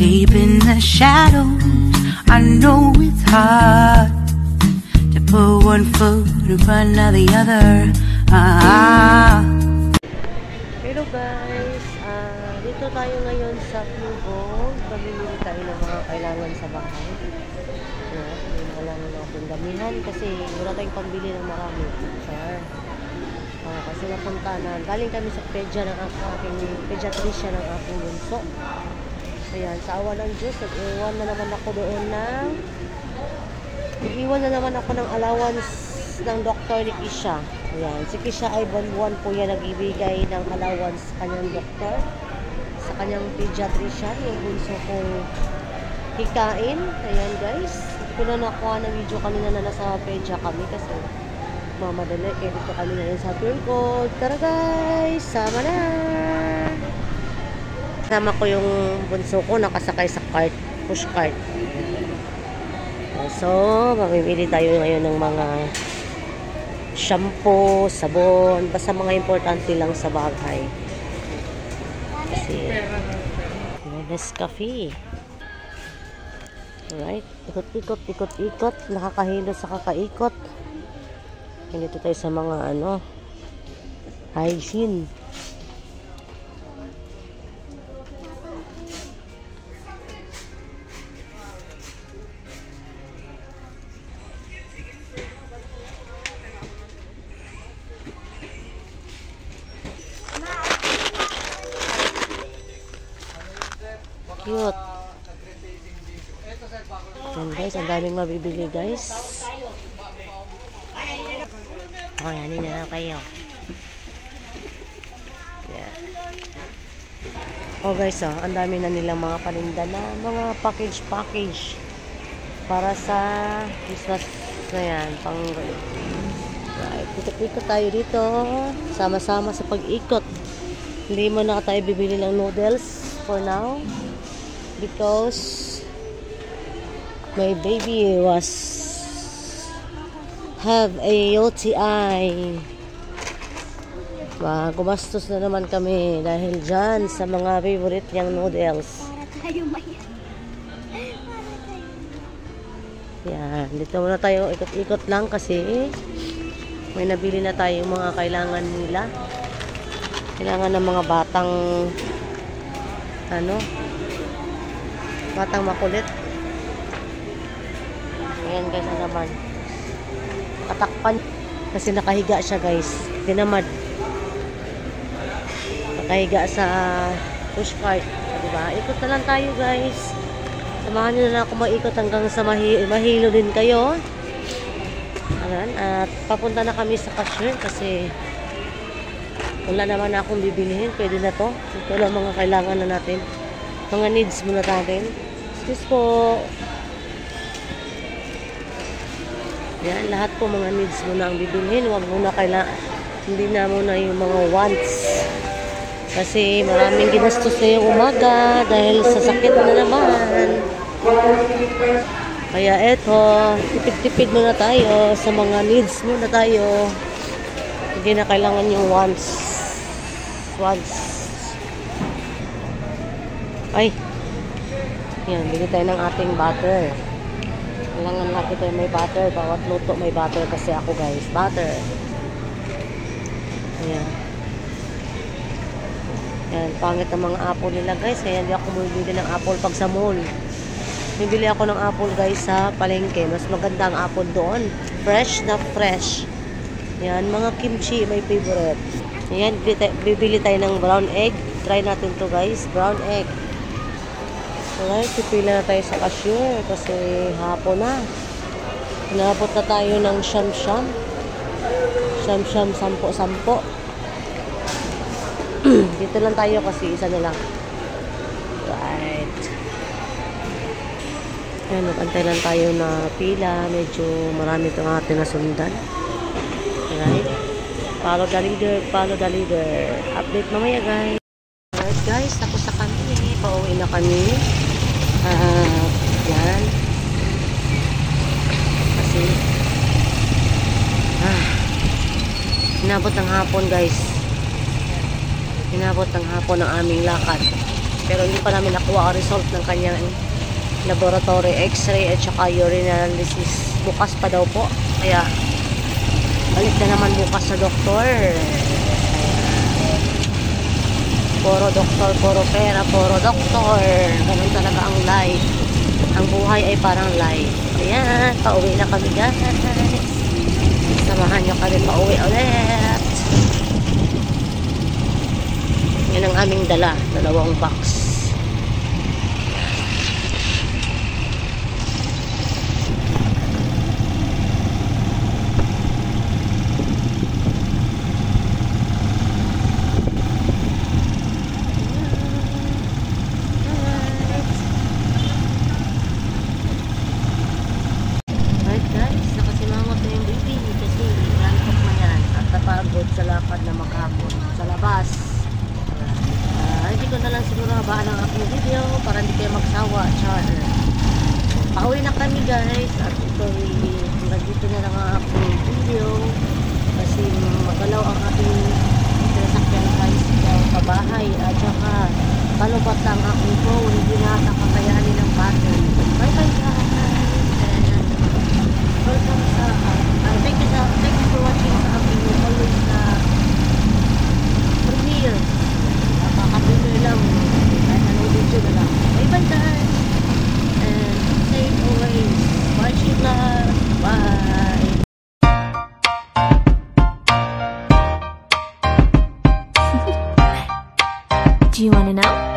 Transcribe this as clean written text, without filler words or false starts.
Deep in the shadows, I know it's hard to put one foot in front of the other. Hello guys, dito tayo ngayon sa Cubo. Pamimili tayo ng mga kailangan sa bahay. Wala na natin damihan kasi wala tayong pambili ng marami. Kasi napunta na, galing kami sa aking pediatrician ng aking bunso. Ayan, sa awa ng Diyos, nag-iwan na naman ako ng allowance ng doktor ni Kisha. Ayan, si Kisha ay buwan-buwan po yan nagbibigay ng allowance sa kanyang doktor, sa kanyang pediatrician, yung bunso kong hikain. Ayan guys, hindi ko na nakuha ng video kanina na nasa pedya kami kasi mamadali, kaya dito kami na sa Pure Gold. Tara guys, sama na! Sama ko yung bunso ko, nakasakay sa cart, push cart. So, mamimili tayo ngayon ng mga shampoo, sabon, basta mga importante lang sa bahay. Kasi, Nescafe. Alright, ikot-ikot, nakakahilo sa kakaikot. Dito tayo sa mga hygiene. Cute. Yan guys, ang daming mabibili guys. Yan na lang kayo. Yeah. Oh guys, ang dami na nilang mga paninda na mga package para sa Christmas na yan. Right, ikot-ikot tayo dito. Sama-sama sa pag-ikot. Hindi mo na tayo bibili ng noodles for now because my baby have a UTI. Gumastos na naman kami dahil dyan sa mga favorite niyang noodles. Yan, dito muna tayo ikot-ikot lang kasi may nabili na tayo mga kailangan nila. Kailangan ng mga batang batang makulit. Ayan guys, naman katakpan kasi nakahiga siya guys, tinamad, nakahiga sa push cart, diba? Ikot na lang tayo guys, samahan nyo na ako maikot hanggang sa mahilo din kayo. Ayan, at papunta na kami sa cashier kasi wala naman akong bibilihin, pwede na to. Ito lang mga kailangan na natin, mga needs muna natin. Excuse po. Yan, lahat po mga needs mo na ang bibilhin. Huwag muna hindi na muna yung mga wants. Kasi maraming ginastos na yung umaga dahil sa sakit na naman. Kaya eto, tipid-tipid muna tayo sa mga needs muna tayo. Hindi na kailangan yung wants. Ay, yan, bili tayo ng ating butter. Kailangan natin tayo may butter. Bawat luto may butter kasi ako guys. Butter. Ayan. Ayan. Pangit ang mga apple nila guys. Kaya hindi ako bumibili ng apple pag sa mall. Bibili ako ng apple guys sa palengke. Mas maganda ang apple doon. Fresh na fresh. Ayan. Mga kimchi may favorite. Ayan. Bibili tayo ng brown egg. Try natin to guys. Brown egg. Alright, pipila na tayo sa cashier kasi hapon na. Inabot na tayo ng siyam-siyam. Siyam-siyam, sampo-sampo. Dito lang tayo kasi isa na lang. Right. Ayan, magantay lang tayo na pila. Medyo marami itong ating nasundan. Alright. Follow the leader. Update mamaya guys. Alright guys, tapos na kami. Pauwi na kami. Yan. Kasi inabot ng hapon guys. Inabot ng hapon ang aming lakad. Pero hindi pa namin nakuha ang result ng kanyang laboratory x-ray at saka urine analysis. Bukas pa daw po. Kaya balik na naman bukas sa doktor. Puro doktor, puro pera, puro doktor. Ganun talaga ang life. Ang buhay ay parang life. Ayan, pauwi na kami guys. Samahan nyo kami pauwi ulit. Yan ang aming dala. 2 box. Sa lakad na maghapon sa labas. Hindi ko na lang siguro habaan ang aking video para hindi kayo magsawa. Char. Pauwi na kami guys at ito nandito na lang ang aking video kasi magalaw ang aking sasakyan guys sa bahay at saka kalubat ang aking phone, hindi na nakakayanin ng battery. Bye bye guys and welcome sa thank you for watching sa aking always na premiere. Nakakapinoy lang kahit anong video na lang. Bye bye guys and stay always watching love. Bye. Do you want to know?